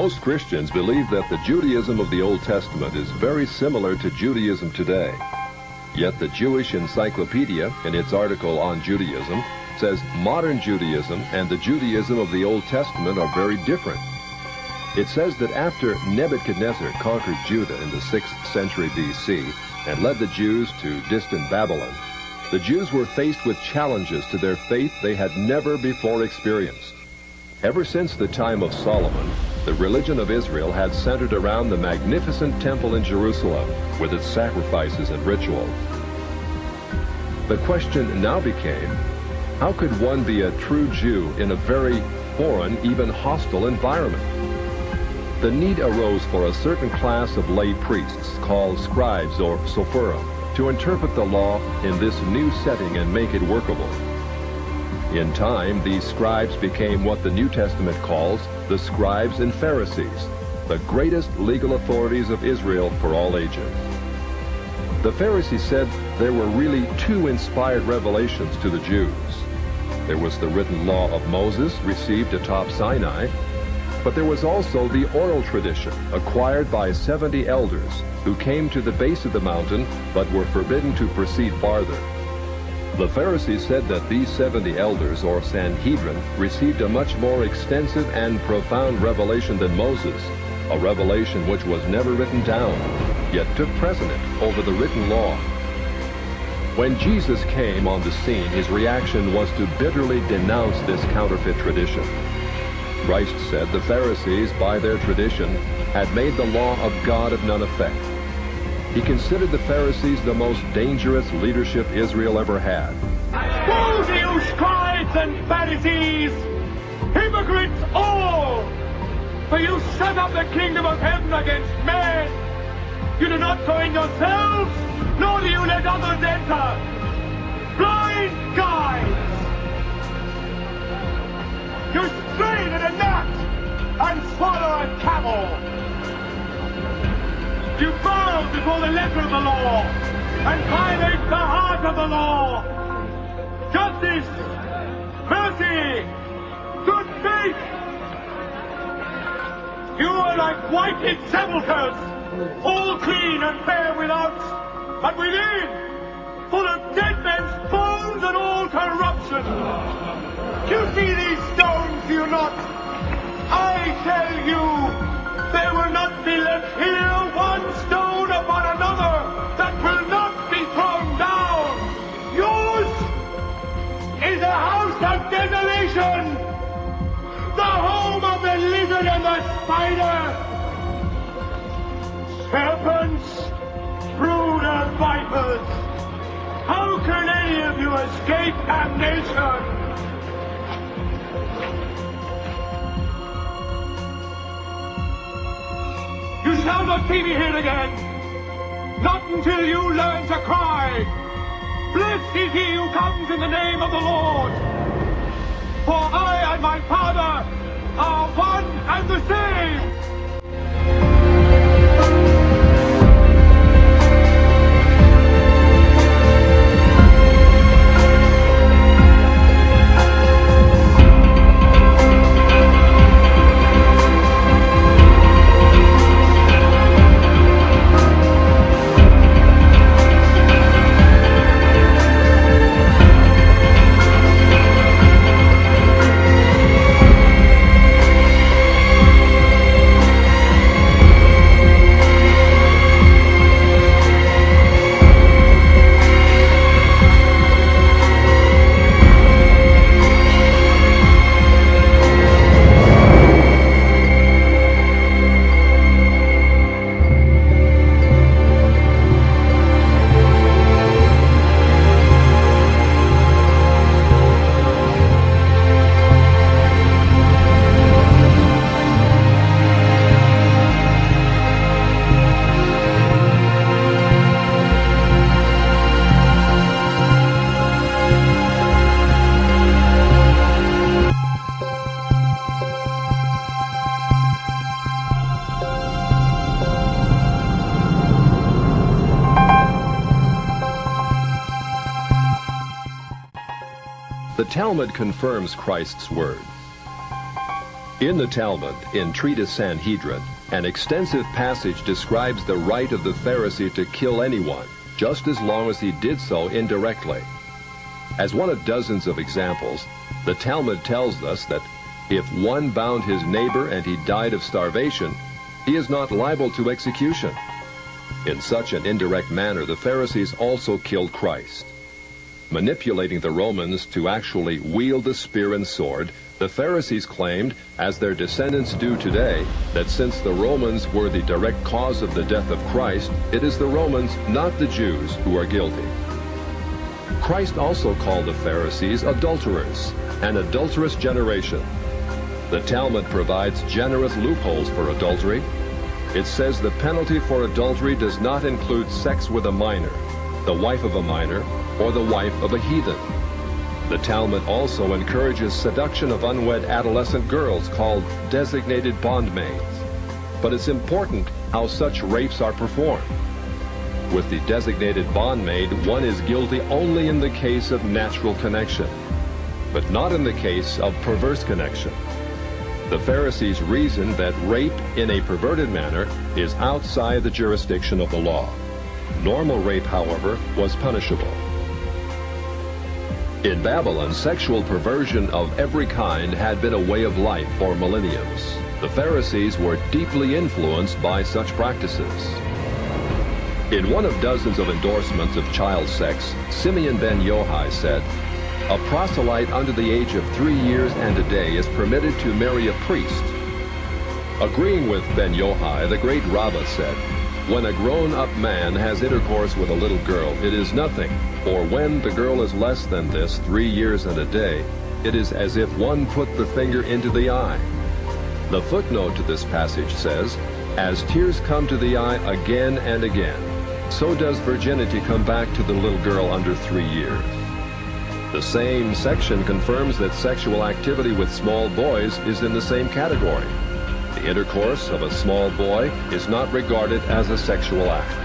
Most Christians believe that the Judaism of the Old Testament is very similar to Judaism today. Yet the Jewish Encyclopedia, in its article on Judaism, says modern Judaism and the Judaism of the Old Testament are very different. It says that after Nebuchadnezzar conquered Judah in the 6th century BC and led the Jews to distant Babylon, the Jews were faced with challenges to their faith they had never before experienced. Ever since the time of Solomon, the religion of Israel had centered around the magnificent temple in Jerusalem with its sacrifices and rituals. The question now became, how could one be a true Jew in a very foreign, even hostile environment? The need arose for a certain class of lay priests called scribes or sopherim to interpret the law in this new setting and make it workable. In time, these scribes became what the New Testament calls the scribes and Pharisees, the greatest legal authorities of Israel for all ages. The Pharisees said there were really two inspired revelations to the Jews. There was the written law of Moses received atop Sinai, but there was also the oral tradition acquired by 70 elders who came to the base of the mountain but were forbidden to proceed farther. The Pharisees said that these 70 elders, or Sanhedrin, received a much more extensive and profound revelation than Moses, a revelation which was never written down, yet took precedent over the written law. When Jesus came on the scene, his reaction was to bitterly denounce this counterfeit tradition. Christ said the Pharisees, by their tradition, had made the law of God of none effect. He considered the Pharisees the most dangerous leadership Israel ever had. Woe to you, scribes and Pharisees, hypocrites all! For you set up the kingdom of heaven against men. You do not go in yourselves, nor do you let others enter. Blind guides! You strain at a gnat and swallow a camel. You bow before the letter of the law and violate the heart of the law. Justice, mercy, good faith. You are like whited sepulchres, all clean and fair without, but within, full of dead men's bones and all corruption. You see these stones, do you not? I tell you, there will not be left here one stone upon another that will not be thrown down. Yours is a house of desolation, the home of the lizard and the spider. Serpents, brood of vipers, how can any of you escape damnation? You shall not see me here again, not until you learn to cry, blessed is he who comes in the name of the Lord. For I and my Father are one and the same. The Talmud confirms Christ's words. In the Talmud, in Treatise Sanhedrin, an extensive passage describes the right of the Pharisee to kill anyone, just as long as he did so indirectly. As one of dozens of examples, the Talmud tells us that if one bound his neighbor and he died of starvation, he is not liable to execution. In such an indirect manner, the Pharisees also killed Christ. Manipulating the Romans to actually wield the spear and sword, the Pharisees claimed, as their descendants do today, that since the Romans were the direct cause of the death of Christ, it is the Romans, not the Jews, who are guilty. Christ also called the Pharisees adulterers, an adulterous generation. The Talmud provides generous loopholes for adultery. It says the penalty for adultery does not include sex with a minor, the wife of a minor, or the wife of a heathen. The Talmud also encourages seduction of unwed adolescent girls called designated bondmaids. But it's important how such rapes are performed. With the designated bondmaid, one is guilty only in the case of natural connection, but not in the case of perverse connection. The Pharisees reasoned that rape in a perverted manner is outside the jurisdiction of the law. Normal rape, however, was punishable. In Babylon, sexual perversion of every kind had been a way of life for millenniums. The Pharisees were deeply influenced by such practices. In one of dozens of endorsements of child sex, Simeon ben Yochai said, "A proselyte under the age of 3 years and a day is permitted to marry a priest." Agreeing with ben Yochai, the great Rabbah said, "When a grown-up man has intercourse with a little girl, it is nothing, for when the girl is less than this, 3 years and a day, it is as if one put the finger into the eye." The footnote to this passage says, "As tears come to the eye again and again, so does virginity come back to the little girl under 3 years." The same section confirms that sexual activity with small boys is in the same category. The intercourse of a small boy is not regarded as a sexual act.